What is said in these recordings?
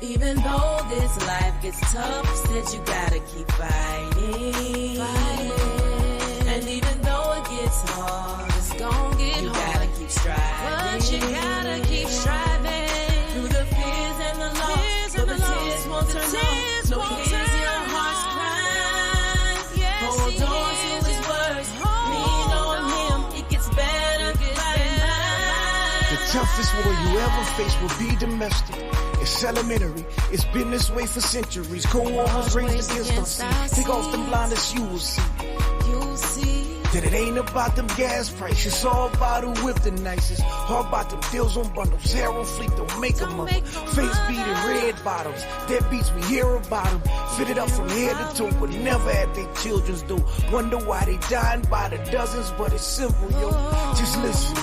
Even though this life gets tough, said you gotta keep fighting. And even though it gets hard, it's gon' get hard. You gotta keep striving. But you gotta keep striving. Through the fears and the loss, but the tears won't turn off. No cares, your heart's crying. Yes, hold on to his words. Lean on him, it gets better by night. The toughest war you ever face will be domestic. It's elementary, it's been this way for centuries. Cold War was raised against us. Take off them blinders, you will see. That it ain't about them gas prices, it's all about who whip the nicest. All about them deals on bundles, Arrow Fleet don't make them up. Face beat and red bottoms, dead beats we hear about them. Fitted up from head to toe, but never had their children's do. Wonder why they dying by the dozens, but it's simple, yo. Just listen.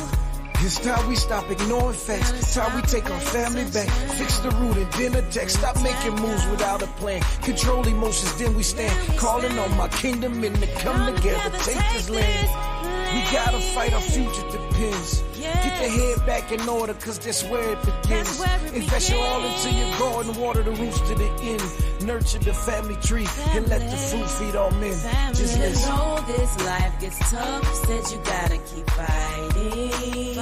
It's time we stop ignoring facts. It's time we take our family back. Fix the root and then attack. Stop making moves without a plan. Control emotions, then we stand. Calling on my kingdom and to come together. Take this land. We gotta fight, our future depends. Get the head back in order, cause that's where it begins. Invest your all into your garden, water the roots to the end. Nurture the family tree and let the fruit feed all men. Just listen. Even though this life gets tough, said you gotta keep fighting.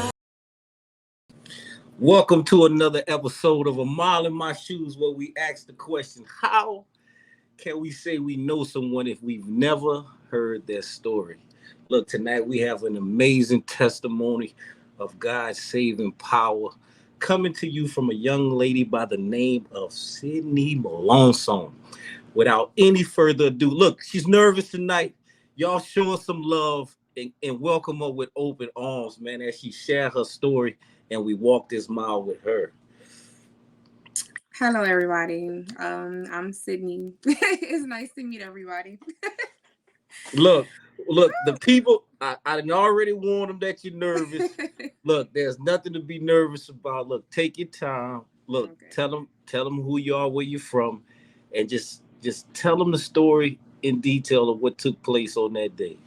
Welcome to another episode of A Mile in My Shoes, where we ask the question, how can we say we know someone if we've never heard their story? Look, tonight we have an amazing testimony of God's saving power coming to you from a young lady by the name of Sydni Melancon. Without any further ado, look, she's nervous tonight. Y'all show her some love and welcome her with open arms, man, as she shares her story and we walk this mile with her. Hello, everybody. I'm Sydney. It's nice to meet everybody. Look, the people, I already warned them that you're nervous. Look, there's nothing to be nervous about. Look, take your time. Look, okay. Tell them who you are, where you're from, and just tell them the story in detail of what took place on that day.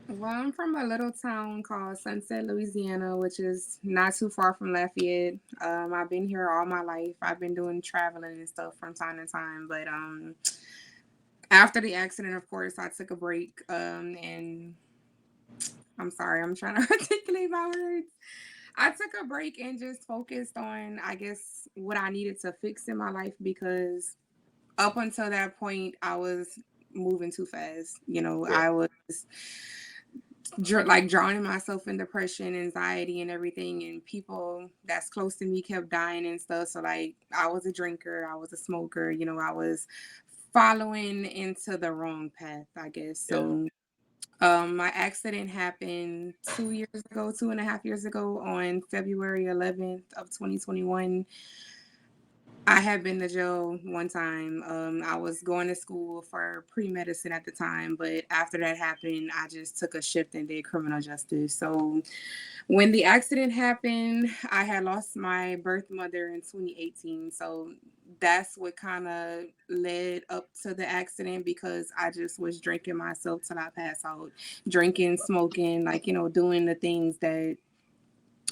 Well, I'm from a little town called Sunset, Louisiana, which is not too far from Lafayette. I've been here all my life. I've been doing traveling and stuff from time to time. But after the accident, of course, I took a break. And I'm sorry, I'm trying to articulate my words. I took a break and just focused on, I guess, what I needed to fix in my life, because up until that point, I was moving too fast. You know, yeah. I was drowning myself in depression, anxiety, and everything, and people that's close to me kept dying and stuff. So I was a drinker, I was a smoker, you know, I was following into the wrong path, I guess. So my accident happened 2.5 years ago on February 11th of 2021. I had been to jail one time. I was going to school for pre-medicine at the time, but after that happened, I just took a shift and did criminal justice. So when the accident happened, I had lost my birth mother in 2018. So that's what kind of led up to the accident, because I just was drinking myself till I pass out, drinking, smoking, doing the things that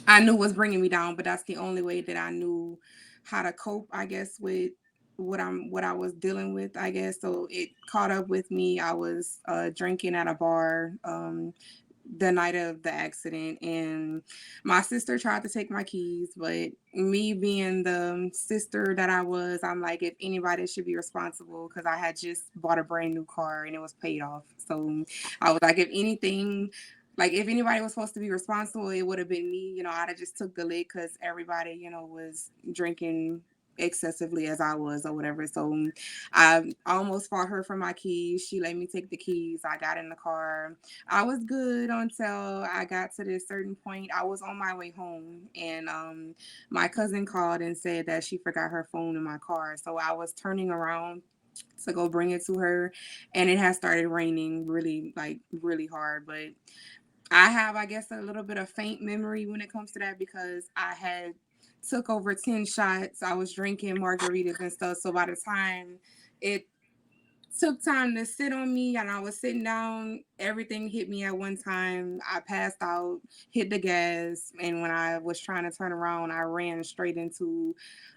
I knew was bringing me down, but that's the only way that I knew how to cope, I guess, with what I was dealing with, I guess. So it caught up with me. I was drinking at a bar the night of the accident, and my sister tried to take my keys, but me being the sister that I was, I'm like, if anybody should be responsible, because I had just bought a brand new car and it was paid off. So I was like, if anybody was supposed to be responsible, it would have been me. You know, I'd have just took the lead, because everybody, was drinking excessively as I was or whatever. So I almost fought her for my keys. She let me take the keys. I got in the car. I was good until I got to this certain point. I was on my way home, and my cousin called and said that she forgot her phone in my car. So I was turning around to go bring it to her, and it had started raining really hard. But I have, I guess, a little bit of faint memory when it comes to that, because I had took over 10 shots. I was drinking margaritas and stuff. So by the time it took time to sit on me, and I was sitting down. Everything hit me at one time. I passed out, hit the gas, and when I was trying to turn around, I ran straight into.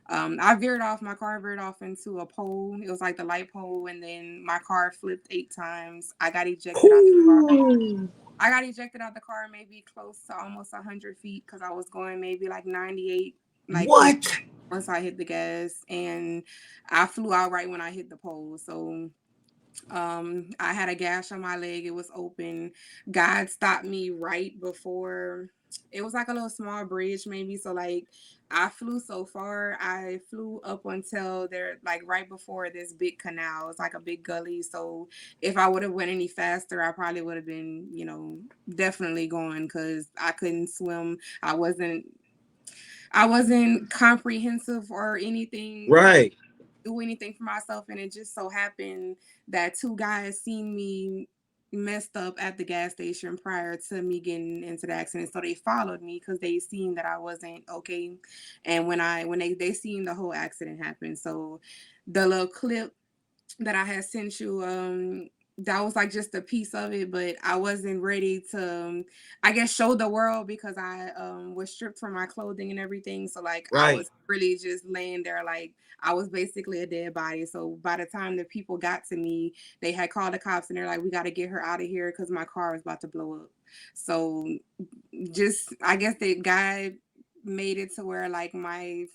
I veered off. My car veered off into a pole. It was like the light pole, and then my car flipped 8 times. I got ejected out the car. Ooh. I got ejected out the car maybe close to almost 100 feet because I was going maybe like 98, like What? once I hit the gas, and I flew out right when I hit the pole. So I had a gash on my leg. It was open. God stopped me right before. It was like a little small bridge, maybe. So like, I flew so far. I flew up until there, like right before this big canal. It's like a big gully. So if I would have went any faster, I probably would have been, definitely going because I couldn't swim. I wasn't comprehensive or anything. Right. Do anything for myself, and it just so happened that two guys seen me messed up at the gas station prior to me getting into the accident, so they followed me because they seen that I wasn't okay. And when they seen the whole accident happen, so the little clip that I had sent you, that was like just a piece of it, but I wasn't ready to, I guess, show the world because I was stripped from my clothing and everything. So like I Right. was really just laying there, like I was basically a dead body. So by the time the people got to me, they had called the cops and they're like, "We got to get her out of here because my car was about to blow up." So just, I guess the guy made it to where like my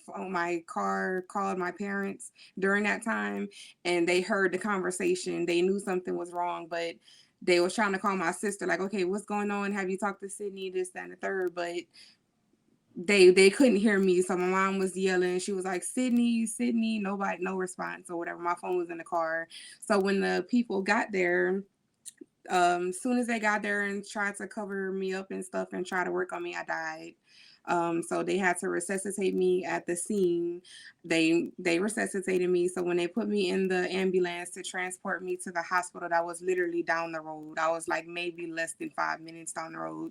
car called my parents during that time, and they heard the conversation. They knew something was wrong, but they was trying to call my sister like, "Okay, what's going on? Have you talked to Sydney, this, that, and the third?" But they couldn't hear me. So my mom was yelling. She was like, "Sydney, Sydney," nobody, no response or whatever. My phone was in the car. So when the people got there, soon as they got there and tried to cover me up and stuff and try to work on me, I died. So they had to resuscitate me at the scene. They resuscitated me. So when they put me in the ambulance to transport me to the hospital, that was literally down the road. I was like maybe less than 5 minutes down the road.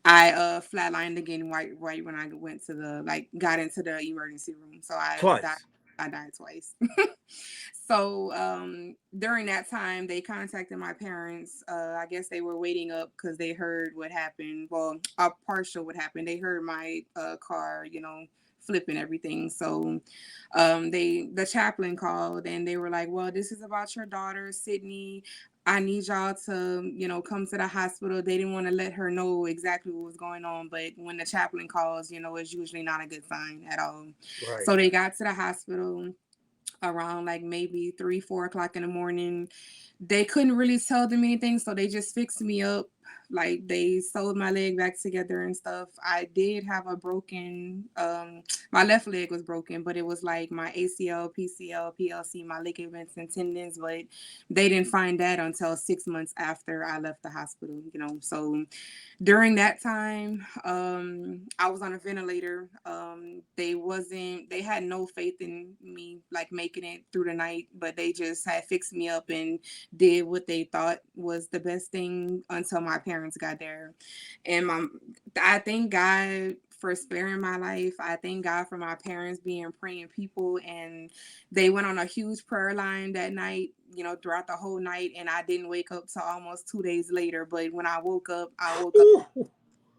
I flatlined again right when I went to the, like, got into the emergency room. So Twice. I died twice. So during that time, they contacted my parents. I guess they were waiting up because they heard what happened. Well, a partial what happened. They heard my car, flipping everything. So the chaplain called and they were like, "Well, this is about your daughter, Sydney. I need y'all to, come to the hospital." They didn't want to let her know exactly what was going on, but when the chaplain calls, it's usually not a good sign at all. Right. So they got to the hospital around like maybe 3, 4 o'clock in the morning. They couldn't really tell them anything, so they just fixed me up. Like they sewed my leg back together and stuff. I did have a broken, my left leg was broken, but it was like my ACL, PCL, PLC, my ligaments and tendons. But they didn't find that until 6 months after I left the hospital. So during that time, I was on a ventilator. They had no faith in me like making it through the night, but they just had fixed me up and did what they thought was the best thing until my parents got there. And I thank God for sparing my life. I thank God for my parents being praying people, and they went on a huge prayer line that night, throughout the whole night, and I didn't wake up till almost 2 days later. But when I woke up, Ooh.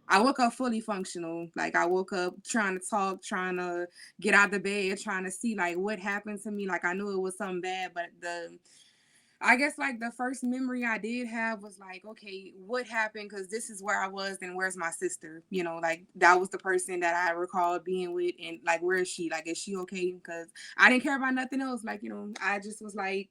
I woke up fully functional. Like I woke up trying to talk, trying to get out the bed, trying to see like what happened to me. Like I knew it was something bad, but I guess like the first memory I did have was like, okay, what happened? Because this is where I was, and where's my sister? Like that was the person that I recall being with, and like, where is she? Like, is she okay? Because I didn't care about nothing else. Like, I just was like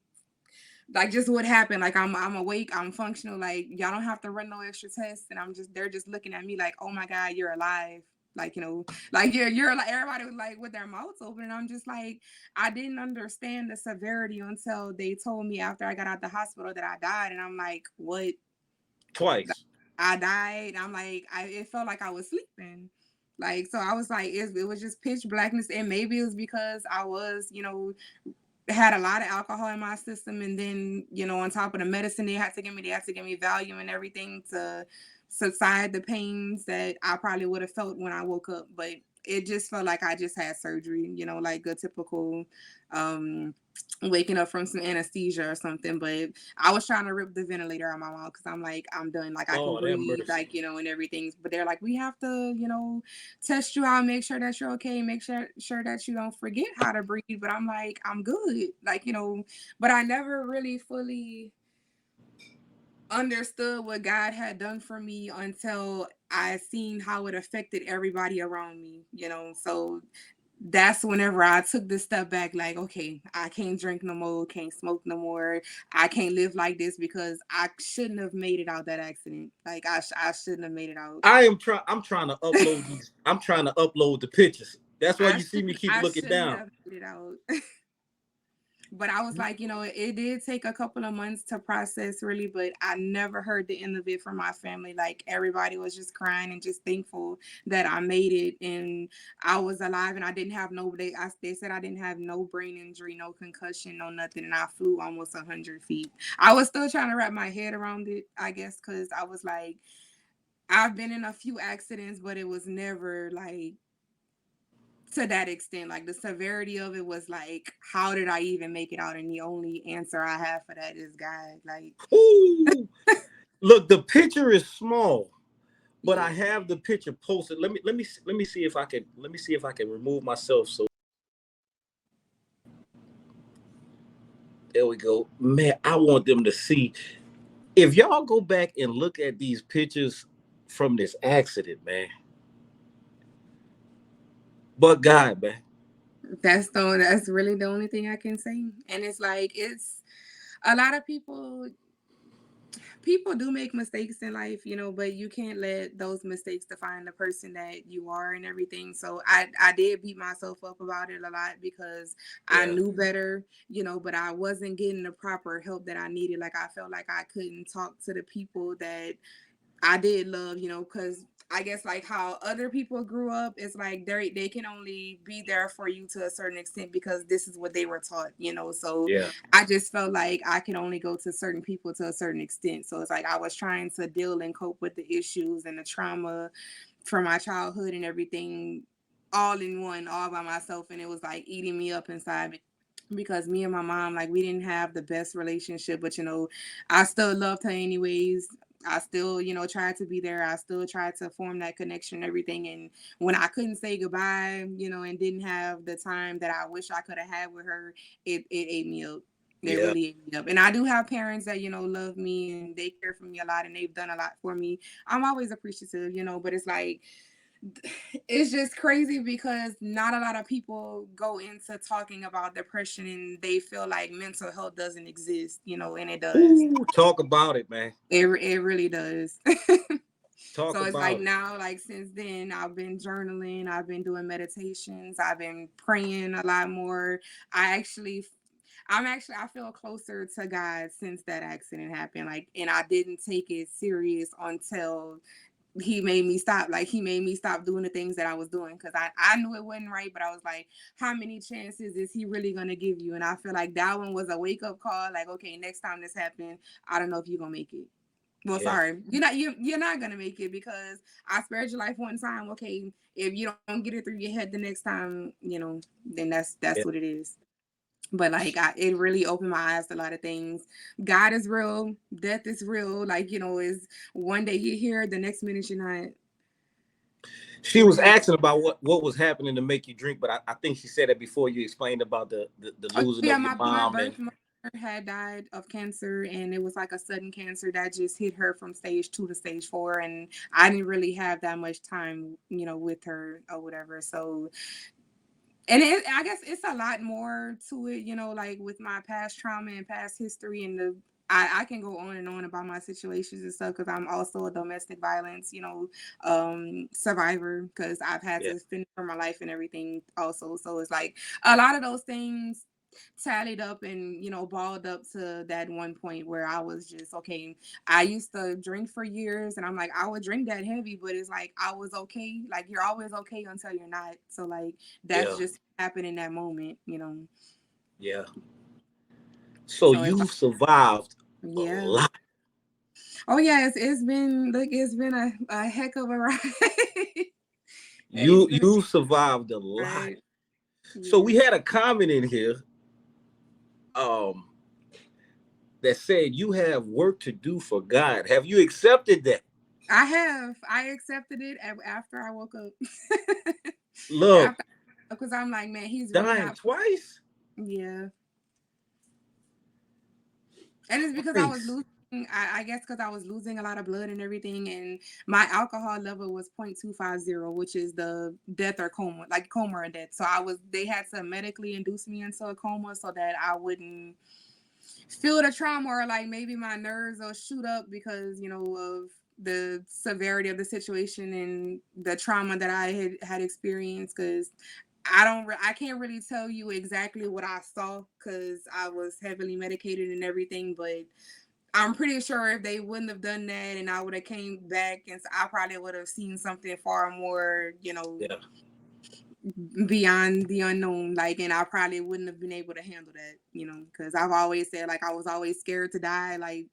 just what happened. Like I'm awake, I'm functional. Like y'all don't have to run no extra tests, and they're just looking at me like, "Oh my God, you're alive." Like, like you're like, everybody was like with their mouths open, and I'm just like, I didn't understand the severity until they told me after I got out the hospital that I died, and I'm like, what? Twice. I died. I'm like, it felt like I was sleeping. Like, so I was like, it was just pitch blackness, and maybe it was because I was, had a lot of alcohol in my system, and then on top of the medicine they had to give me Valium and everything to subside the pains that I probably would have felt when I woke up. But it just felt like I just had surgery, like a typical waking up from some anesthesia or something. But I was trying to rip the ventilator out of my mouth because I'm like, I'm done. Like I can Lord have breathe, mercy. and everything. But they're like, we have to, test you out, make sure that you're okay, make sure that you don't forget how to breathe. But I'm like, I'm good. Like, but I never really fully understood what God had done for me until I seen how it affected everybody around me, So that's whenever I took this step back, like, okay, I can't drink no more, can't smoke no more. I can't live like this because I shouldn't have made it out that accident. Like I shouldn't have made it out. I'm trying to upload these. I'm trying to upload the pictures. That's why you see me keep I looking shouldn't down. have made it out. But I was like, it did take a couple of months to process really, but I never heard the end of it from my family. Like everybody was just crying and just thankful that I made it and I was alive and I didn't have they said I didn't have no brain injury, no concussion, no nothing. And I flew almost 100 feet. I was still trying to wrap my head around it, I guess, because I was like, I've been in a few accidents, but it was never like to that extent. Like the severity of it was like, how did I even make it out? And the only answer I have for that is God. Like, Ooh, look, the picture is small, but yeah. I have the picture posted. Let me see if I can remove myself. So there we go, man. I want them to see. If y'all go back and look at these pictures from this accident, man. But God, man. That's really the only thing I can say. And it's like it's a lot of people do make mistakes in life, but you can't let those mistakes define the person that you are and everything. So I did beat myself up about it a lot because I Yeah, knew better, but I wasn't getting the proper help that I needed. Like I felt like I couldn't talk to the people that I did love, because I guess like how other people grew up, it's like they can only be there for you to a certain extent because this is what they were taught. So yeah, I just felt like I could only go to certain people to a certain extent. So it's like I was trying to deal and cope with the issues and the trauma from my childhood and everything all in one, all by myself. And it was like eating me up inside because me and my mom, like we didn't have the best relationship, but I still loved her anyways. I still, tried to be there. I still tried to form that connection and everything. And when I couldn't say goodbye, and didn't have the time that I wish I could have had with her, it ate me up. It yeah. really ate me up. And I do have parents that, love me and they care for me a lot and they've done a lot for me. I'm always appreciative, but it's like, it's just crazy because not a lot of people go into talking about depression and they feel like mental health doesn't exist, and it does. Ooh, talk about it, man. It really does. Talk So it's like about it. now, like since then, I've been journaling, I've been doing meditations, I've been praying a lot more. I actually I feel closer to God since that accident happened. Like, and I didn't take it serious until he made me stop. Like he made me stop doing the things that I was doing because I knew it wasn't right, but I was like, how many chances is he really gonna give you? And I feel like that one was a wake up call. Like, okay, next time this happens, I don't know if you're gonna make it. Well, Yeah, sorry, you're not gonna make it because I spared your life one time. Okay, if you don't get it through your head the next time, then that's yeah. what it is. But like it really opened my eyes to a lot of things. God is real, death is real. Like is one day you're here, the next minute you're not. She It was really. asking about what was happening to make you drink, but I think she said it before you explained about the Oh losing yeah, of your my mom and birth mother had died of cancer, and it was like a sudden cancer that just hit her from stage 2 to stage 4, and I didn't really have that much time, with her or whatever. So, and I guess it's a lot more to it, like with my past trauma and past history and I can go on and on about my situations and stuff because I'm also a domestic violence, survivor because I've had yeah, to fend for my life and everything also. So it's like a lot of those things tallied up and balled up to that one point where I was just okay. I used to drink for years and I'm like I would drink that heavy, but it's like I was okay. Like you're always okay until you're not. So like that's yeah, just happened in that moment. yeah. So So it's like you've survived a yeah. lot. Oh yeah, it's been a heck of a ride. You survived a lot. Right. So Yeah. we had a comment in here um that said you have work to do for God. Have you accepted that? I have. I accepted it after I woke up. Look, After, because I'm like, man, he's really dying not. twice. Yeah. And it's because I was Twice. losing. I guess because I was losing a lot of blood and everything, and my alcohol level was 0.250, which is the death or coma, like coma or death. So they had to medically induce me into a coma so that I wouldn't feel the trauma, or like maybe my nerves will shoot up because of the severity of the situation and the trauma that I had experienced. Because I can't really tell you exactly what I saw because I was heavily medicated and everything, but I'm pretty sure if they wouldn't have done that and I would have came back, and I probably would have seen something far more, Yeah. beyond the unknown. Like, and I probably wouldn't have been able to handle that, because I've always said, like, I was always scared to die. Like,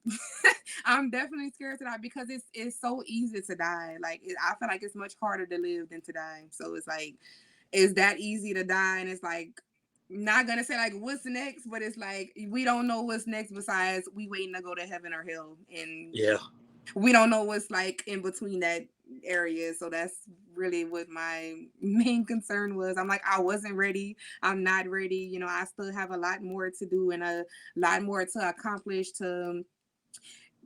I'm definitely scared to die because it's so easy to die. Like, I feel like it's much harder to live than to die. So it's like, it's that easy to die, and it's like, not gonna say like what's next, but it's like we don't know what's next besides we waiting to go to heaven or hell, and Yeah. we don't know what's like in between that area. So that's really what my main concern was. I'm like, I wasn't ready. I'm not ready. I still have a lot more to do and a lot more to accomplish to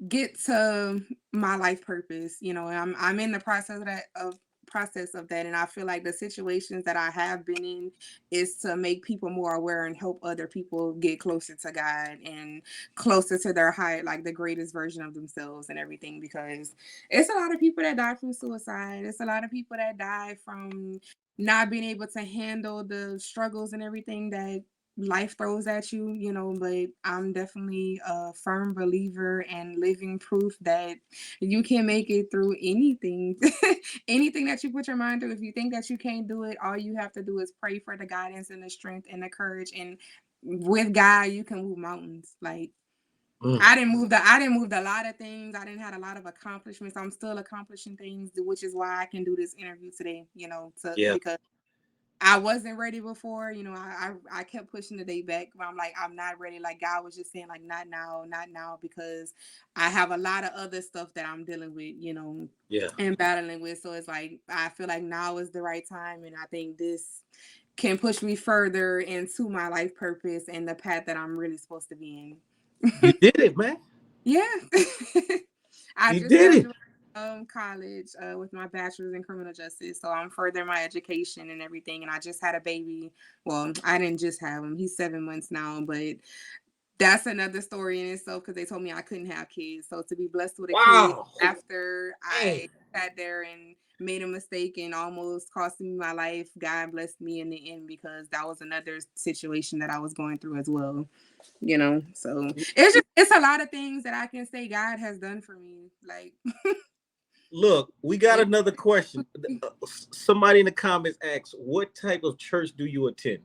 get to my life purpose. I'm in the process of that, and I feel like the situations that I have been in is to make people more aware and help other people get closer to God and closer to their high, like the greatest version of themselves and everything. Because it's a lot of people that die from suicide. It's a lot of people that die from not being able to handle the struggles and everything that life throws at you, but I'm definitely a firm believer and living proof that you can make it through anything. Anything that you put your mind to. If you think that you can't do it, all you have to do is pray for the guidance and the strength and the courage, and with God you can move mountains. Like, I didn't move a lot of things. I didn't have a lot of accomplishments. I'm still accomplishing things, which is why I can do this interview today, Yeah. because I wasn't ready before. I kept pushing the day back. But I'm like, I'm not ready. Like, God was just saying, like, not now, not now, because I have a lot of other stuff that I'm dealing with, Yeah. and battling with. So it's like, I feel like now is the right time. And I think this can push me further into my life purpose and the path that I'm really supposed to be in. You did it, man. Yeah. I You just did it. graduated college with my bachelor's in criminal justice. So I'm furthering my education and everything. And I just had a baby. Well, I didn't just have him. He's 7 months now, but that's another story in itself because they told me I couldn't have kids. So to be blessed with a kid Wow. after Man. I sat there and made a mistake and almost costing me my life, God blessed me in the end, because that was another situation that I was going through as well. So it's a lot of things that I can say God has done for me. Like, Look, we got it, another question. Somebody in the comments asks, what type of church do you attend?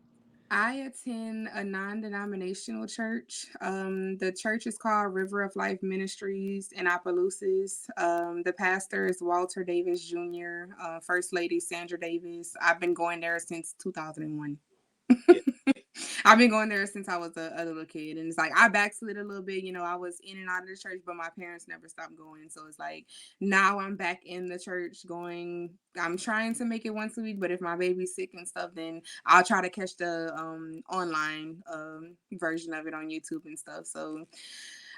I attend a non-denominational church. The church is called River of Life Ministries in Opelousas. The pastor is Walter Davis Jr., First Lady Sandra Davis. I've been going there since 2001. Yeah. I've been going there since I was a little kid, and it's like I backslid a little bit. I was in and out of the church, but my parents never stopped going. So it's like now I'm back in the church going. I'm trying to make it once a week, but if my baby's sick and stuff, then I'll try to catch the online version of it on YouTube and stuff. So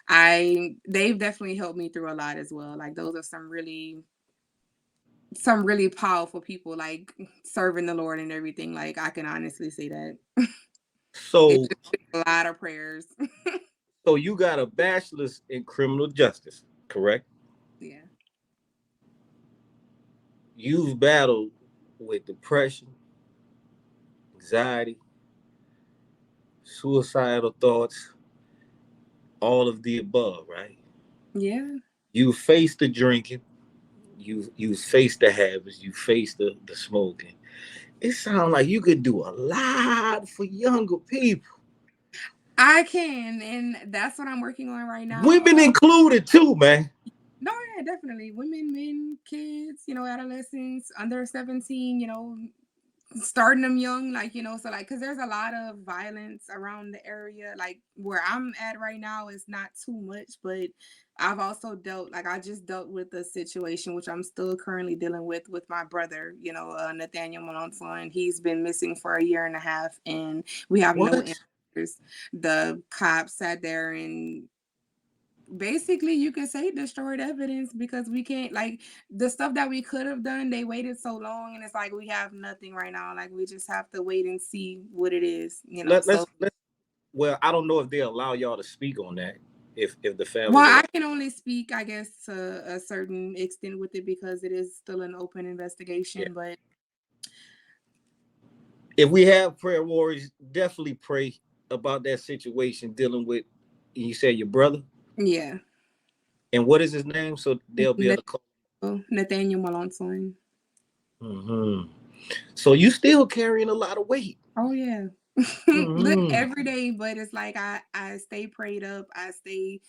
they've definitely helped me through a lot as well. Like, those are some really powerful people, like serving the Lord and everything. Like, I can honestly say that. It So, just takes a lot of prayers. so you got a bachelor's in criminal justice, correct? Yeah. You've battled with depression, anxiety, suicidal thoughts, all of the above, right? Yeah. You faced the drinking, you faced the habits, you faced the smoking. It sounds like you could do a lot for younger people, I can, and that's what I'm working on right now. women included too, man. No, yeah, definitely. Women, men, kids, adolescents, under 17, starting them young, like, so like, because there's a lot of violence around the area. Like where I'm at right now is not too much, but I've also I just dealt with a situation which I'm still currently dealing with my brother, Nathaniel Melancon. He's been missing for a year and a half, and we have no What? answers. The cops sat there and basically you could say destroyed evidence because we can't, like, the stuff that we could have done, they waited so long, and it's like we have nothing right now. Like we just have to wait and see what it is, so Let's. Well, I don't know if they allow y'all to speak on that. If the well, family's I allowed. can only speak, I guess, to a certain extent with it because it is still an open Yeah. investigation. But If we have prayer warriors, definitely pray about that situation dealing with. You said your brother, yeah. and what is his name, so they'll be able to call. Nathaniel Malonson. Hmm. So you still carrying a lot of weight. Oh yeah. Look, Hmm. every day, but it's like I stay prayed up. I stay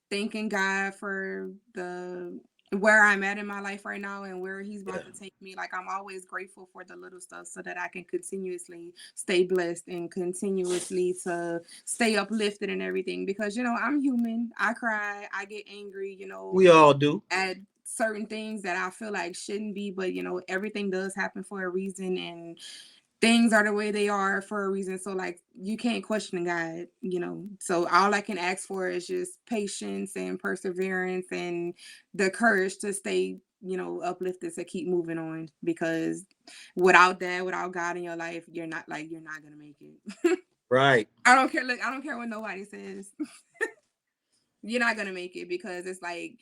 thanking God for the where I'm at in my life right now and where he's Yeah. about to take me. Like I'm always grateful for the little stuff so that I can continuously stay blessed and continuously to stay uplifted and everything because I'm human. I cry, I get angry, We all do. at certain things that I feel like shouldn't be, but everything does happen for a reason and things are the way they are for a reason. So like you can't question God, So all I can ask for is just patience and perseverance and the courage to stay, uplifted to keep moving on because without that, without God in your life, you're not gonna make it. Right. I don't care. Look, I don't care what nobody says. You're not gonna make it because it's like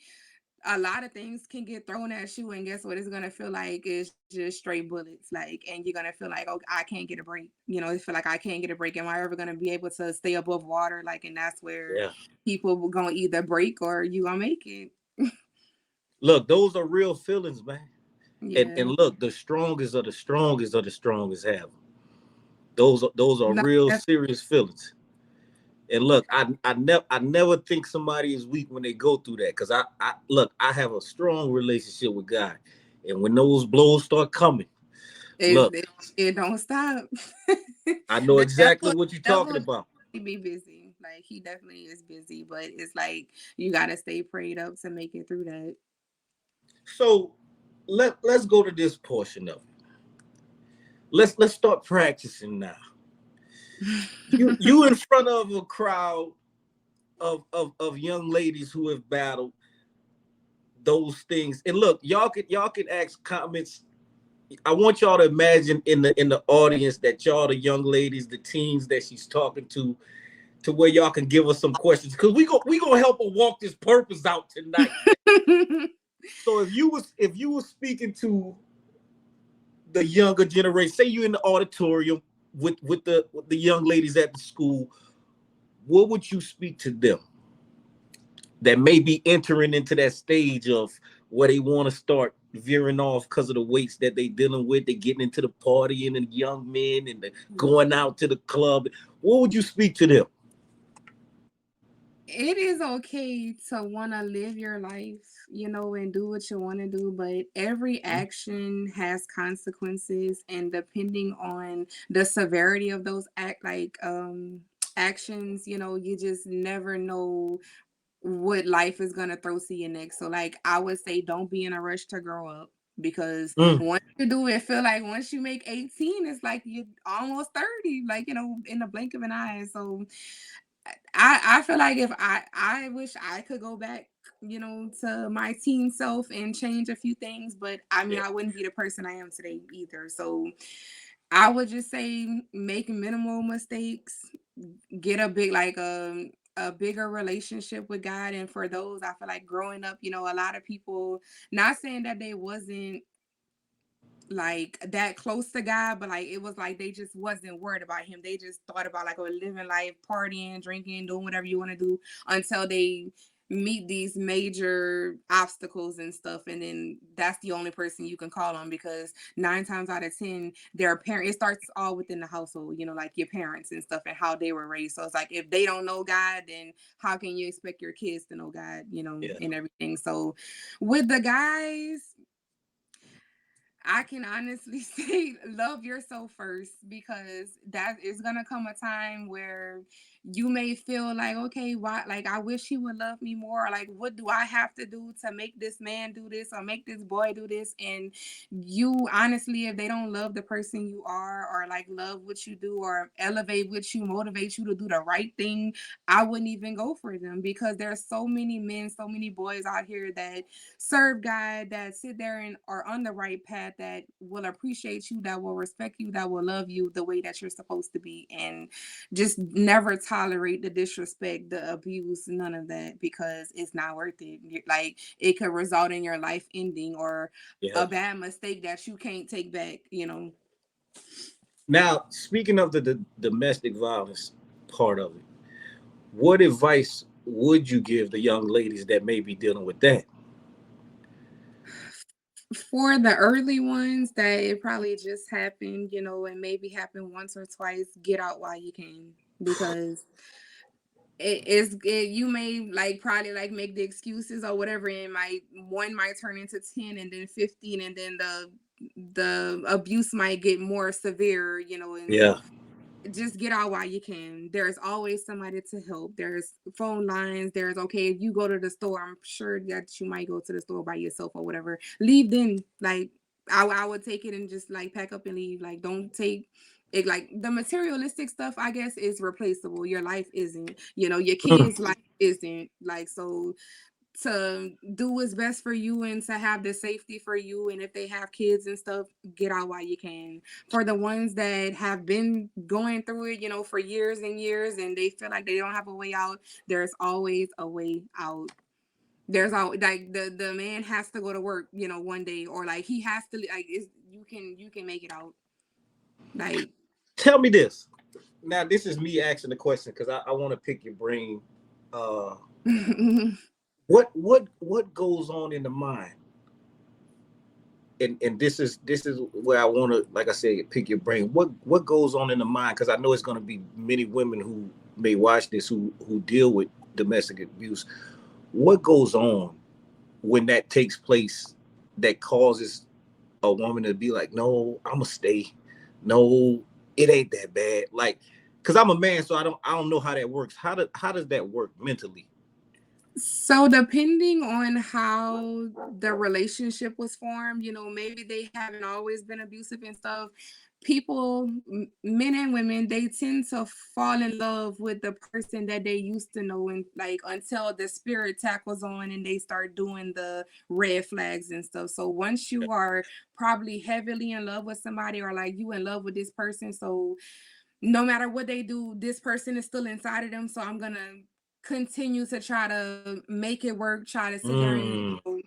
a lot of things can get thrown at you, and guess what? It's gonna feel like it's just straight bullets, like, and you're gonna feel like, oh, I can't get a break. It feel like I can't get a break. Am I ever gonna be able to stay above water? Like, and that's where Yeah. people will gonna either break or you gonna make it. Look, those are real feelings, man. Yeah. And look, the strongest of the strongest of the strongest have them. Those are No, real that's serious feelings. And look, I never think somebody is weak when they go through that because I look, I have a strong relationship with God, and when those blows start coming, it, look, it, it don't stop. I know the exactly devil, what you're talking devil, about. he be busy. Like he definitely is busy, but it's like you gotta stay prayed up to make it through that. So let's go to this portion of it. Let's start practicing now. You in front of a crowd of young ladies who have battled those things. And look, y'all can ask comments. I want y'all to imagine in the audience that y'all the young ladies, the teens that she's talking to where y'all can give us some questions because we gonna help her walk this purpose out tonight, man. So if you was speaking to the younger generation, say you in the auditorium with the young ladies at the school, what would you speak to them that may be entering into that stage of where they want to start veering off because of the weights that they dealing with? They getting into the party and the young men and the going out to the club. What would you speak to them? It is okay to want to live your life, and do what you want to do, but every action has consequences, and depending on the severity of those actions, you just never know what life is gonna throw to you next. So like I would say don't be in a rush to grow up because Mm, once you do it, feel like once you make 18, it's like you're almost 30, like in the blink of an eye. So I feel like if I wish I could go back, to my teen self and change a few things, but I mean yeah. I wouldn't be the person I am today either. So I would just say make minimal mistakes, get a big like a bigger relationship with God. And for those, I feel like growing up, a lot of people, not saying that they wasn't like that close to God, but like it was like they just wasn't worried about him. They just thought about like living life, partying, drinking, doing whatever you want to do until they meet these major obstacles and stuff, and then that's the only person you can call on, because 9 times out of 10 their parent, it starts all within the household, like your parents and stuff and how they were raised. So it's like, if they don't know God, then how can you expect your kids to know God, Yeah. and everything. So with the guys, I can honestly say love yourself first, because that is gonna come a time where you may feel like, okay, why, like, I wish he would love me more. Like, what do I have to do to make this man do this or make this boy do this? And you honestly, if they don't love the person you are, or like love what you do, or elevate what you, motivate you to do the right thing, I wouldn't even go for them, because there's so many men, so many boys out here that serve God, that sit there and are on the right path, that will appreciate you, that will respect you, that will love you the way that you're supposed to be, and just never tolerate the disrespect, the abuse, none of that, because it's not worth it. Like, it could result in your life ending, or Yeah. a bad mistake that you can't take back. Now, speaking of the domestic violence part of it, what advice would you give the young ladies that may be dealing with that? For the early ones that it probably just happened, and maybe happened once or twice, get out while you can, because you may like probably like make the excuses or whatever, and one might turn into 10, and then 15, and then the abuse might get more severe, and Yeah. just get out while you can. There's always somebody to help. There's phone lines. There's, okay, if you go to the store, I'm sure that you might go to the store by yourself or whatever. Leave then. Like, I would take it and just like pack up and leave. Like, don't take it. Like, the materialistic stuff, I guess, is replaceable. Your life isn't. Your kids' life isn't. Like, so to do what's best for you and to have the safety for you, and if they have kids and stuff, get out while you can. For the ones that have been going through it, for years and years, and they feel like they don't have a way out, there's always a way out. There's always, like, the man has to go to work, one day, or like he has to, like, you can make it out, like. Tell me this. Now, this is me asking the question because I want to pick your brain. Uh, what goes on in the mind? And this is where I want to, like I said, pick your brain. What goes on in the mind? Because I know it's going to be many women who may watch this who deal with domestic abuse. What goes on when that takes place that causes a woman to be like, no, I'm gonna stay. No, it ain't that bad. Like, because I'm a man, so I don't know how that works. How does that work mentally? So depending on how the relationship was formed, maybe they haven't always been abusive and stuff. People, men and women, they tend to fall in love with the person that they used to know, and like until the spirit tackles on and they start doing the red flags and stuff. So once you are probably heavily in love with somebody, or like you in love with this person, so no matter what they do, this person is still inside of them. So I'm gonna continue to try to make it work, try to sit there and Mm.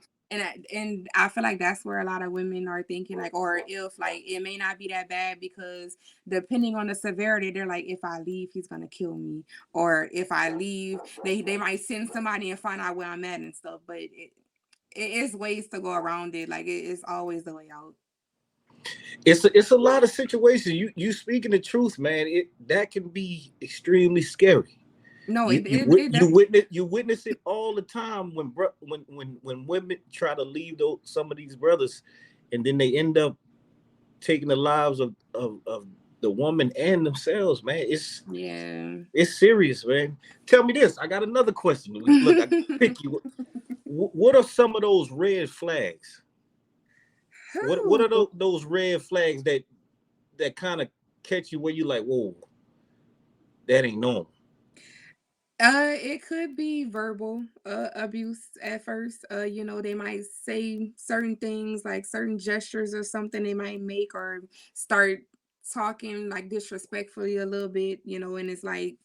and I feel like that's where a lot of women are thinking, like, or if like it may not be that bad, because depending on the severity, they're like, if I leave, he's gonna kill me, or if I leave, they might send somebody and find out where I'm at and stuff. But it is ways to go around it. Like, it's always the way out. It's a lot of situations. You speaking the truth, man. It that can be extremely scary. No, You it you it, wit- it you definitely. witness you witness it all the time when women try to leave some of these brothers, and then they end up taking the lives of the woman and themselves. Man, Yeah. it's serious, man. Tell me this. I got another question. Look, I pick you. What are some of those red flags? What are Whew. those red flags that kind of catch you where you like, whoa, that ain't normal. It could be verbal abuse at first. They might say certain things, like certain gestures or something they might make, or start talking like disrespectfully a little bit, and it's like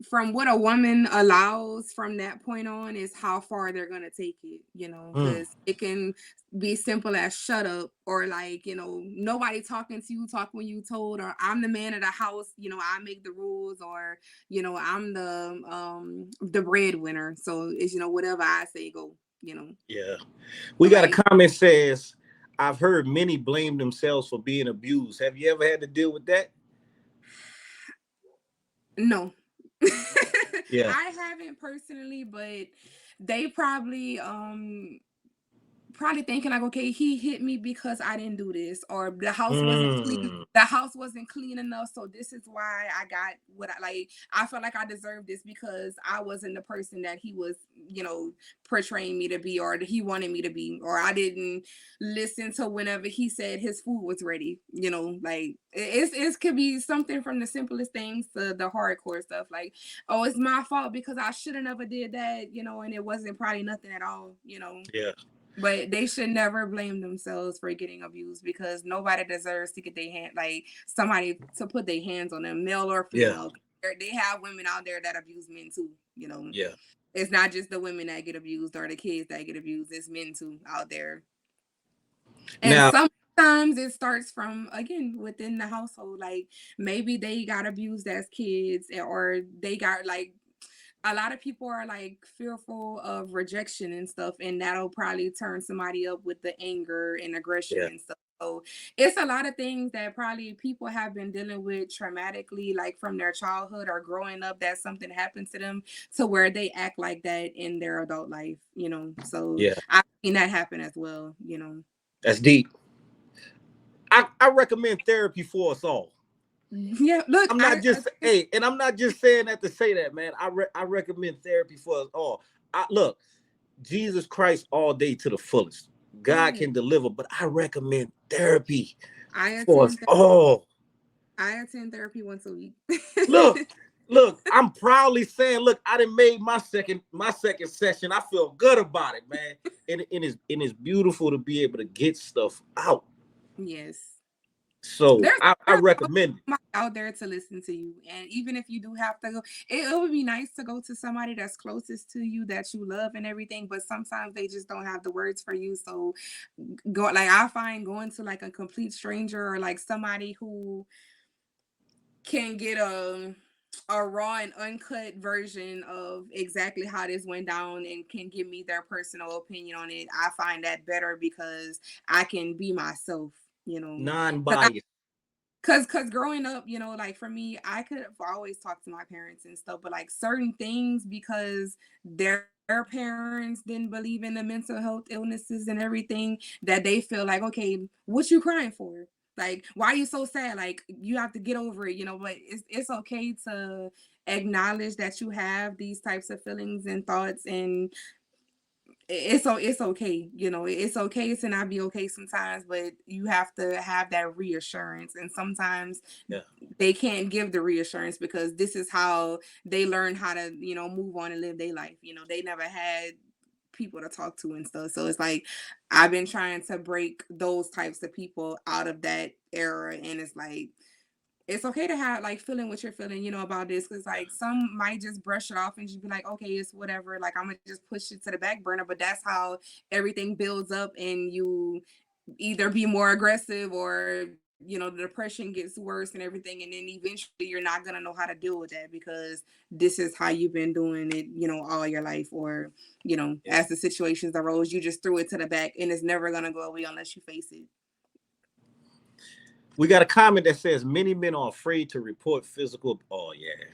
from what a woman allows from that point on is how far they're gonna take it, Mm, because it can be simple as shut up, or like, nobody talking to you, talk when you told, or I'm the man of the house, I make the rules, or I'm the breadwinner, so it's whatever I say go, yeah. We got a like comment says, I've heard many blame themselves for being abused. Have you ever had to deal with that? no. Yeah. I haven't personally, but they probably thinking like, okay, he hit me because I didn't do this, or the house wasn't clean. Mm, The house wasn't clean enough, so this is why I got what I like. I felt like I deserved this because I wasn't the person that he was, portraying me to be, or that he wanted me to be, or I didn't listen to whenever he said his food was ready. Like it could be something from the simplest things to the hardcore stuff. Like, oh, it's my fault because I should have never did that, and it wasn't probably nothing at all. yeah. But they should never blame themselves for getting abused, because nobody deserves to get their hand, like somebody to put their hands on them, male or Yeah. female. They have women out there that abuse men too. Yeah. It's not just the women that get abused or the kids that get abused. It's men too out there. And Now, sometimes it starts from, again, within the household. Like maybe they got abused as kids, or they got like, a lot of people are like fearful of rejection and stuff, and that'll probably turn somebody up with the anger and aggression yeah. and stuff. So it's a lot of things that probably people have been dealing with traumatically, like from their childhood or growing up, that something happened to them to where they act like that in their adult life. So Yeah. I've seen that happen as well. That's deep. I recommend therapy for us all. Yeah, look, I'm not I just hey, and I'm not just saying that to say that, man. I recommend therapy for us all. Look, Jesus Christ all day to the fullest. God yeah, can deliver, but I recommend therapy I for us attend all. I attend therapy once a week. Look, look, I'm proudly saying, look, I done made my second session. I feel good about it, man. And it's beautiful to be able to get stuff out. Yes. So There's I there's recommend it. somebody out there to listen to you, and even if you do have to go, it would be nice to go to somebody that's closest to you, that you love and everything. But sometimes they just don't have the words for you. So go, like I find going to like a complete stranger, or like somebody who can get a raw and uncut version of exactly how this went down and can give me their personal opinion on it. I find that better because I can be myself. You know, Non-biased. cause growing up, like for me, I could have always talked to my parents and stuff, but like certain things, because their parents didn't believe in the mental health illnesses and everything, that they feel like, okay, what you crying for? Like, why are you so sad? Like, you have to get over it. But it's okay to acknowledge that you have these types of feelings and thoughts, and it's okay, it's okay to not be okay sometimes, but you have to have that reassurance, and sometimes Yeah. they can't give the reassurance because this is how they learn how to move on and live their life. They never had people to talk to and stuff, so it's like I've been trying to break those types of people out of that era, and it's like it's okay to have like feeling what you're feeling, about this. Cause like some might just brush it off and just be like, okay, it's whatever. Like I'm gonna just push it to the back burner. But that's how everything builds up, and you either be more aggressive, or the depression gets worse and everything. And then eventually you're not gonna know how to deal with that, because this is how you've been doing it, all your life. Or, Yeah. as the situations arose, you just threw it to the back, and it's never gonna go away unless you face it. We got a comment that says many men are afraid to report physical. Oh yeah.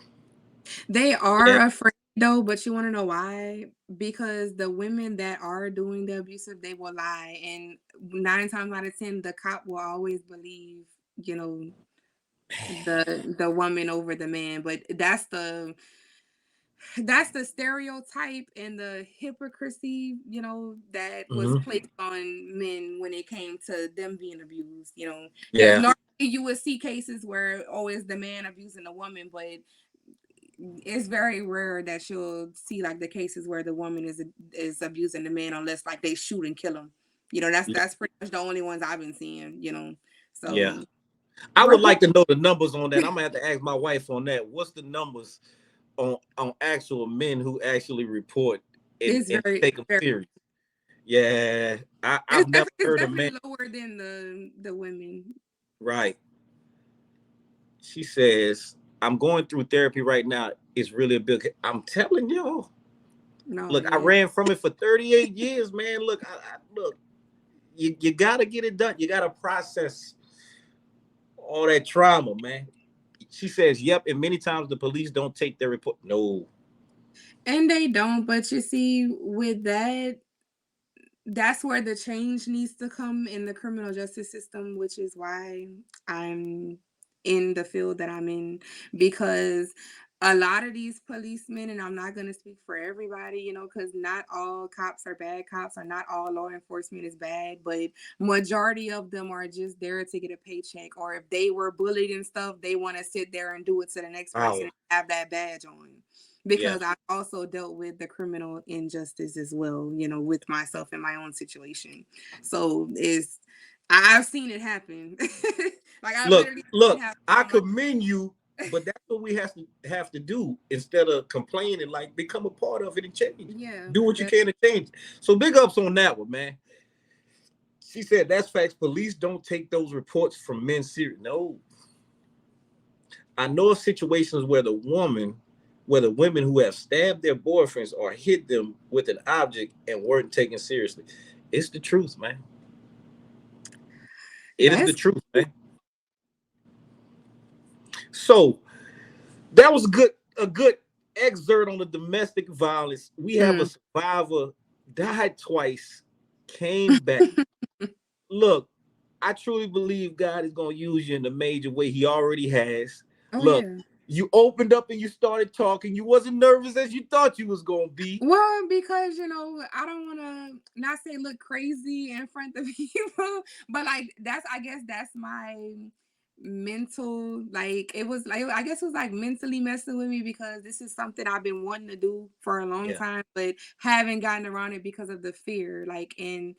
They Yeah. are afraid though, but you want to know why? Because the women that are doing the abusive, they will lie, and 9 times out of 10, the cop will always believe, you know, the woman over the man. But that's the stereotype and the hypocrisy, that was Hmm. placed on men when it came to them being abused. Because Yeah. normally you would see cases where always the man abusing the woman, but it's very rare that you'll see like the cases where the woman is abusing the man, unless like they shoot and kill him. That's Yeah. that's pretty much the only ones I've been seeing. Yeah. So I would report. like to know the numbers on that. I'm gonna have to ask my wife on that. What's the numbers on actual men who actually report It's and very, take them very serious. Yeah, I've never it's heard a man. definitely lower than the women. Right. She says, I'm going through therapy right now. It's really a big. I'm telling y'all. No, Look, I yeah. ran from it for 38 years, man. Look, look. You gotta get it done. You gotta process all that trauma, man. She says, "Yep." And many times the police don't take their report. No. And they don't, but you see, with that, that's where the change needs to come in the criminal justice system, which is why I'm in the field that I'm in, because a lot of these policemen, and I'm not going to speak for everybody, because not all cops are bad cops, or not all law enforcement is bad, but majority of them are just there to get a paycheck, or if they were bullied and stuff, they want to sit there and do it to the next person Oh, and have that badge on, yeah. because I've also dealt with the criminal injustice as well, with myself in my own situation. So I've seen it happen. Like I've Look, literally seen it look. happen I on my. commend you, but that's what we have to do instead of complaining. Like, become a part of it and change. Yeah, Do what you that, can to change. So big ups on that one, man. She said that's facts. Police don't take those reports from men serious. No, I know of situations where the women who have stabbed their boyfriends or hit them with an object and weren't taken seriously. It's the truth, man. It is the that's truth, man. So that was a good excerpt on the domestic violence. We have a mm. survivor, died twice, came back. Look, I truly believe God is going to use you in a major way. He already has. Oh Look, yeah. you opened up and you started talking. You wasn't nervous as you thought you was going to be. Well, because I don't want to not say look crazy in front of people, but like I guess that's my mental, like it was like, I guess it was like mentally messing with me, because this is something I've been wanting to do for a long Yeah, time, but haven't gotten around it because of the fear. Like, and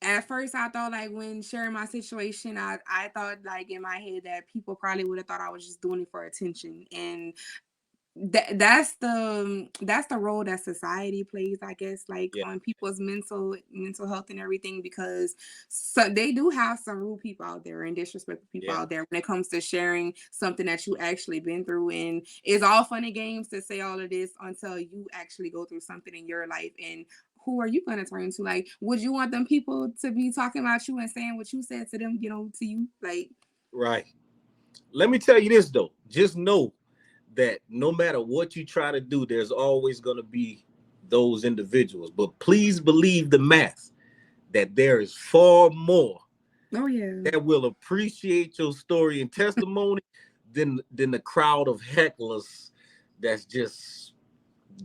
at first I thought, like, when sharing my situation, I thought, like, in my head that people probably would have thought I was just doing it for attention, and that's the role that society plays, I guess, like yeah, on people's mental health and everything, because so they do have some rude people out there and disrespectful people yeah. out there when it comes to sharing something that you actually been through. And it's all fun and games to say all of this until you actually go through something in your life, and who are you going to turn to? Like, would you want them people to be talking about you and saying what you said to them, to you? Like, Right. Let me tell you this, though. Just know that no matter what you try to do, there's always going to be those individuals. But please believe the math that there is far more oh yeah. that will appreciate your story and testimony than the crowd of hecklers that's just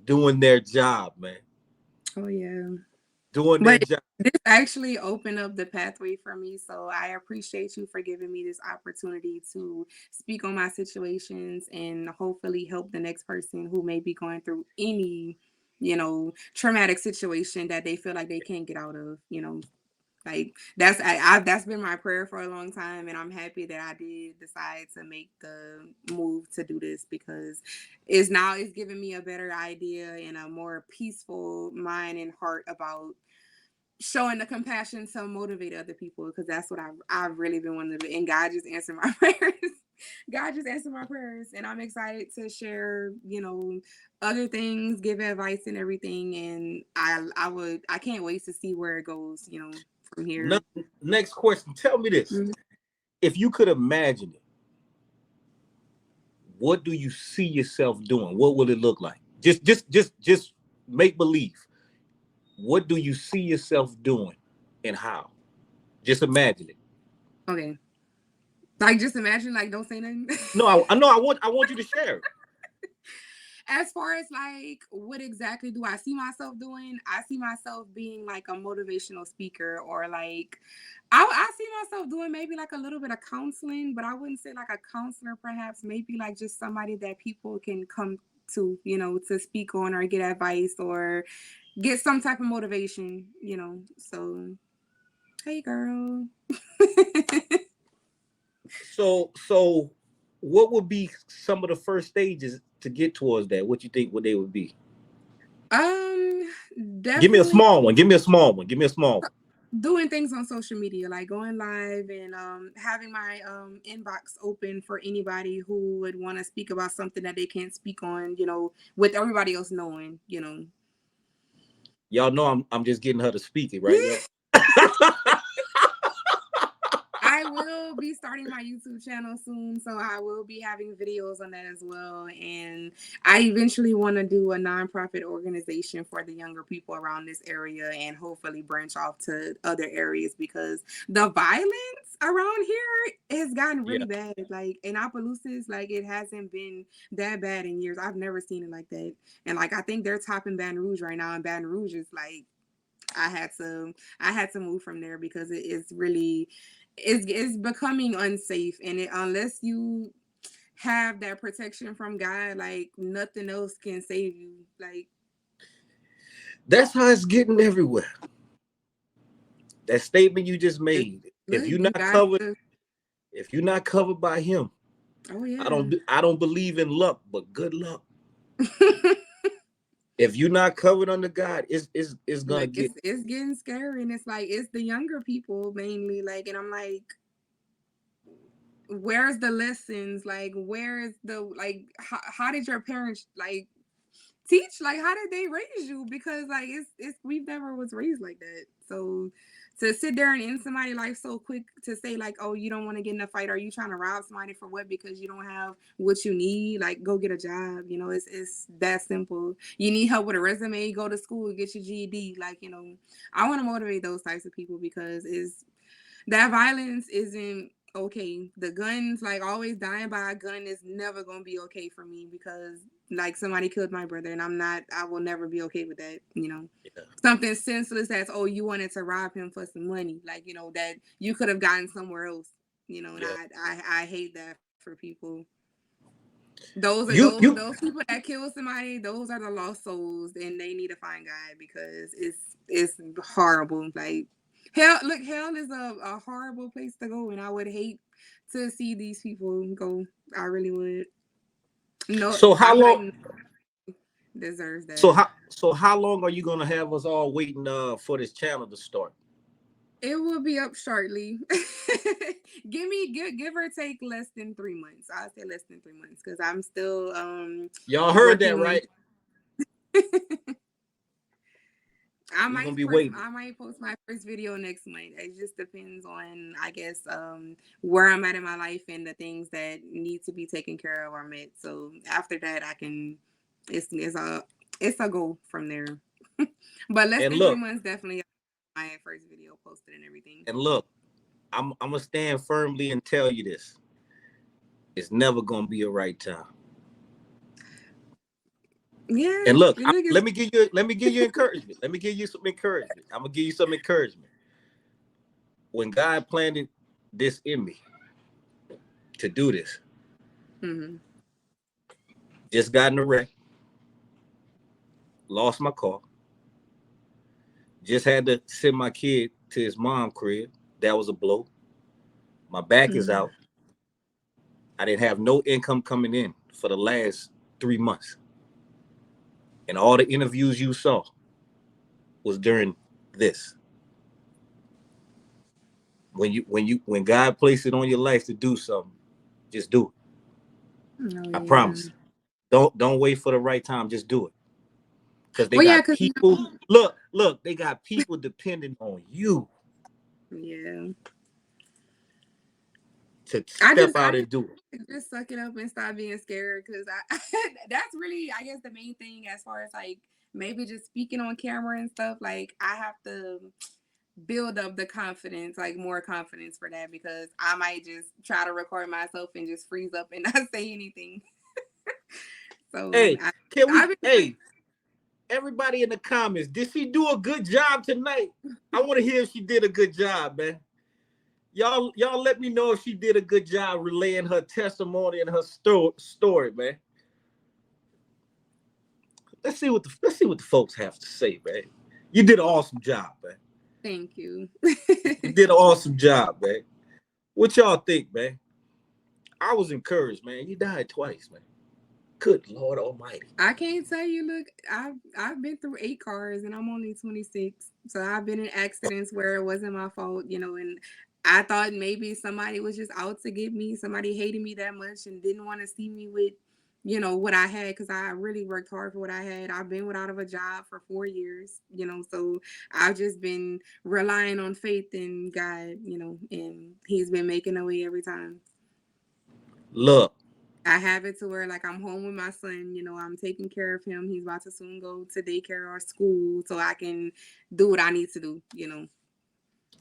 doing their job, man. Oh yeah. Doing their But job. this actually opened up the pathway for me. So I appreciate you for giving me this opportunity to speak on my situations and hopefully help the next person who may be going through any, traumatic situation that they feel like they can't get out of. Like that's been my prayer for a long time, and I'm happy that I did decide to make the move to do this, because it's giving me a better idea and a more peaceful mind and heart about showing the compassion to motivate other people, because that's what I've really been wanting to do. And God just answered my prayers. God just answered my prayers, and I'm excited to share, other things, give advice and everything. And I can't wait to see where it goes, from No, here. next question. Tell me this. Mhm. If you could imagine it, what do you see yourself doing? What will it look like? Just make believe. What do you see yourself doing and how? Just imagine it. Okay, like just imagine, like don't say nothing. No, I know. I want you to share it. As far as like what exactly do I see myself doing, I see myself being like a motivational speaker, or like I see myself doing maybe like a little bit of counseling, but I wouldn't say like a counselor, perhaps maybe like just somebody that people can come to, to speak on or get advice or get some type of motivation. So hey girl. So what would be some of the first stages to get towards that? What you think what they would be? Give me a Definitely small one. Give me a small one. Give me a small one. doing things on social media, like going live and having my inbox open for anybody who would want to speak about something that they can't speak on, with everybody else knowing, Y'all know I'm just getting her to speak it, right, y'all? I will be starting my YouTube channel soon, so I will be having videos on that as well. And I eventually want to do a nonprofit organization for the younger people around this area and hopefully branch off to other areas, because the violence around here has gotten really bad. Like in Opelousas, like it hasn't been that bad in years. I've never seen it like that. And like I think they're topping Baton Rouge right now, and Baton Rouge is like I had to move from there because it is really it's becoming unsafe, and unless you have that protection from God, like nothing else can save you. Like that's how it's getting everywhere. That statement you just made. If you're not covered, if you're not covered by Him, oh yeah, I don't believe in luck, but good luck. If you're not covered under God, it's gonna like, get. It's getting scary, and it's like it's the younger people mainly. Like, and I'm like, where's the lessons? Like, where's the like? How did your parents like teach? Like, how did they raise you? Because like it's we've never was raised like that. So to sit there and end somebody's life so quick to say like, oh, you don't want to get in a fight, or you trying to rob somebody for what? Because you don't have what you need. Like, go get a job. It's that simple. You need help with a resume, go to school, get your GED. Like, I want to motivate those types of people, because that violence isn't okay. The guns, like always dying by a gun, is never gonna be okay for me, because like somebody killed my brother, and I will never be okay with that. Something senseless as, oh, you wanted to rob him for some money, like that you could have gotten somewhere else. And I hate that for people. Those those people that kill somebody, those are the lost souls, and they need to find God, because it's horrible. Like hell is a horrible place to go, and I would hate to see these people go. I really would. No, So how long deserves that. So how long are you gonna have us all waiting for this channel to start? It will be up shortly. give or take less than 3 months. I'll say less than 3 months, because I'm still y'all heard that right? I might post my first video next month. It just depends on, I guess, where I'm at in my life and the things that need to be taken care of or met. So after that, it's a goal from there. But less than 3 months, definitely my first video posted and everything. And look, I'm gonna stand firmly and tell you this: it's never gonna be a right time. Yeah. And look, let me give you encouragement. Let me give you some encouragement. I'm gonna give you some encouragement. When God planted this in me to do this, just got in a wreck, lost my car, just had to send my kid to his mom's crib. That was a blow. My back is out. I didn't have no income coming in for the last 3 months. And all the interviews you saw was during this. When God placed it on your life to do something, just do it. I promise. Don't wait for the right time. Just do it. Because they got people. Look, they got people depending on you. Yeah. To step out and do it. Just suck it up and stop being scared, because that's really, I guess, the main thing as far as like maybe just speaking on camera and stuff. Like I have to build up the confidence, like more confidence for that, because I might just try to record myself and just freeze up and not say anything. So hey, everybody in the comments, did she do a good job tonight? I want to hear if she did a good job, man. Y'all let me know if she did a good job relaying her testimony and her story, man. Let's see what the folks have to say, man. You did an awesome job, man. Thank you. You did an awesome job, man. What y'all think, man? I was encouraged, man. You died twice, man. Good Lord Almighty. I can't tell you. Look, I've been through 8 cars, and I'm only 26. So I've been in accidents where it wasn't my fault, and I thought maybe somebody was just out to get me. Somebody hated me that much and didn't want to see me with, what I had, because I really worked hard for what I had. I've been without of a job for 4 years, so I've just been relying on faith in God, and He's been making a way every time. Look. I have it to where, like, I'm home with my son, I'm taking care of him. He's about to soon go to daycare or school, so I can do what I need to do,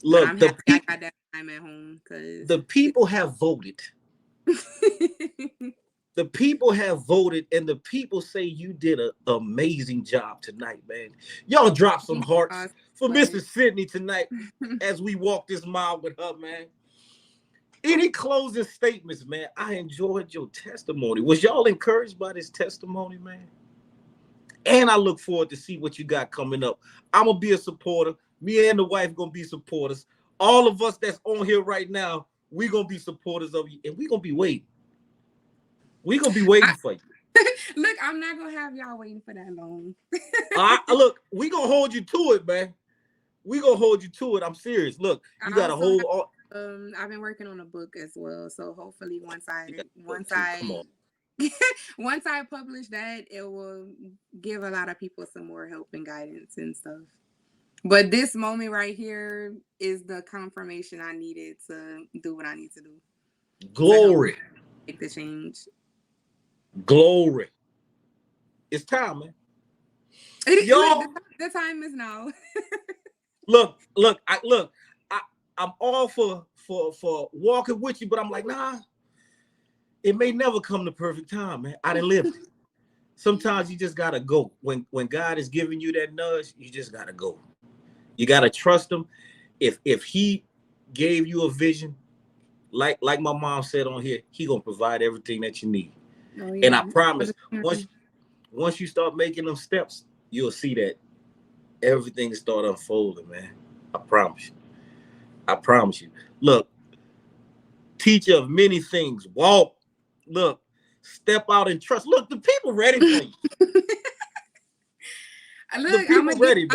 Look, but I'm happy I got that time at home, because the people have voted. The people have voted, and the people say you did an amazing job tonight, man. Y'all drop some hearts for Mrs. Sydney tonight as we walk this mile with her, man. Any closing statements, man? I enjoyed your testimony. Was y'all encouraged by this testimony, man? And I look forward to see what you got coming up. I'm going to be a supporter. Me and the wife going to be supporters. All of us that's on here right now, we're going to be supporters of you, and we're going to be waiting. We're going to be waiting for you. Look, I'm not going to have y'all waiting for that long. Look, we're going to hold you to it, man. We're going to hold you to it. I'm serious. Look, you got to hold on. I've been working on a book as well, so hopefully once I publish that, it will give a lot of people some more help and guidance and stuff. But this moment right here is the confirmation I needed to do what I need to do. Glory. Make the change. Glory. It's time, man. Y'all, the time is now. Look. I'm all for walking with you, but I'm like, nah, it may never come the perfect time, man. I done lived it. Sometimes you just gotta go. When God is giving you that nudge, you just gotta go. You gotta trust him. If he gave you a vision, like my mom said on here, he gonna provide everything that you need. Oh, yeah. And I promise, once you start making them steps, you'll see that everything start unfolding, man. I promise you. I promise you. Look, teacher of many things. Walk. Look, step out and trust. Look, the people ready for you. Look, I'm getting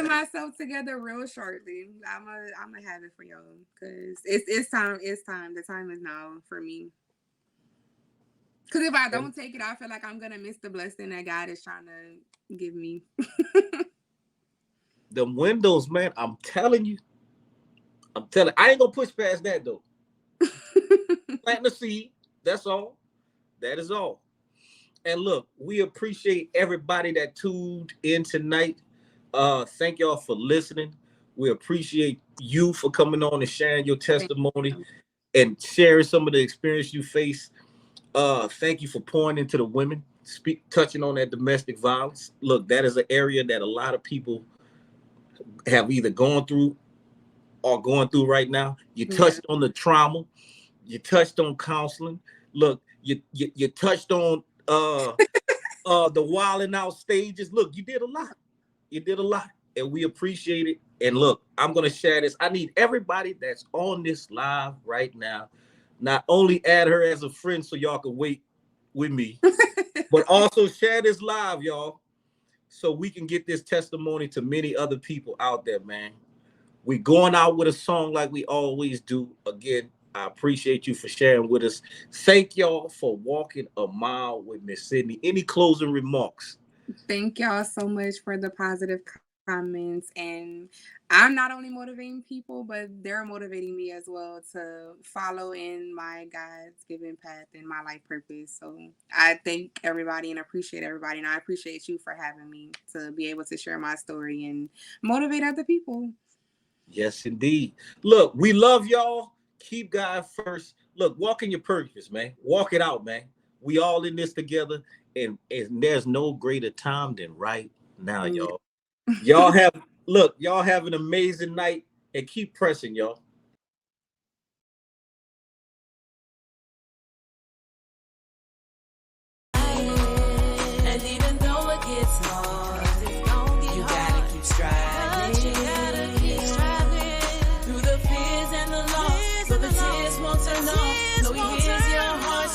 myself together real shortly. I'm gonna have it for y'all, because it's time. It's time. The time is now for me. Because if I don't take it, I feel like I'm gonna miss the blessing that God is trying to give me. The windows, man. I'm telling you. I ain't gonna push past that though. Planting the seed. That's all. That is all. And look, we appreciate everybody that tuned in tonight. Thank y'all for listening. We appreciate you for coming on and sharing your testimony and sharing some of the experience you face. Thank you for pouring into the women, touching on that domestic violence. Look, that is an area that a lot of people have either gone through or going through right now. You touched on the trauma. You touched on counseling. Look, you touched on the wilding out stages. Look, you did a lot. You did a lot, and we appreciate it. And look, I'm gonna share this. I need everybody that's on this live right now, not only add her as a friend so y'all can wait with me, but also share this live, y'all, so we can get this testimony to many other people out there, man. We going out with a song like we always do. Again, I appreciate you for sharing with us. Thank y'all for walking a mile with Miss Sydney. Any closing remarks? Thank y'all so much for the positive comments. And I'm not only motivating people, but they're motivating me as well to follow in my God's given path and my life purpose. So I thank everybody and appreciate everybody. And I appreciate you for having me to be able to share my story and motivate other people. Yes, indeed. Look, we love y'all. Keep God first. Look, walk in your purpose, man. Walk it out, man. We all in this together, and there's no greater time than right now, y'all. Y'all have an amazing night, and keep pressing, y'all. And even though it gets hard, you gotta keep striving. Through the fears and the loss, so the tears won't turn off. So he hears your heart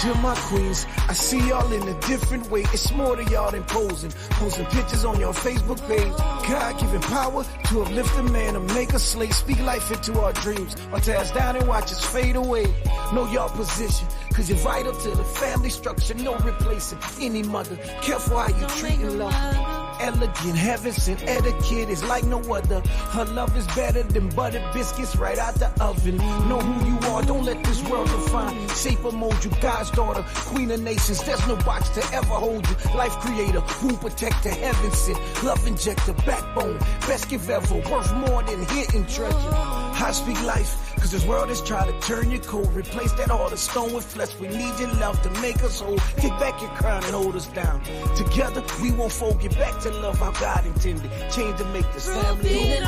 To my queens, I see y'all in a different way. It's more to y'all than posing. Posting pictures on your Facebook page. God giving power to uplift a man, to make a slave. Speak life into our dreams, or tear us down and watch us fade away. Know your position, cause you're vital to the family structure. No replacing any mother. Careful how you treating love. Elegant, heaven sent etiquette is like no other. Her love is better than buttered biscuits right out the oven. Know who you are, don't let this world define. Shape or mold you, God's daughter, queen of nations. There's no box to ever hold you. Life creator, womb protector, heaven sent. Love injector, backbone, best gift ever. Worth more than hidden treasure. I speak life, cause this world is trying to turn you cold. Replace that heart of stone with flesh. We need your love to make us whole. Kick back your crown and hold us down. Together, we won't fold. Get back to love how God intended. Change to make this family Repeat it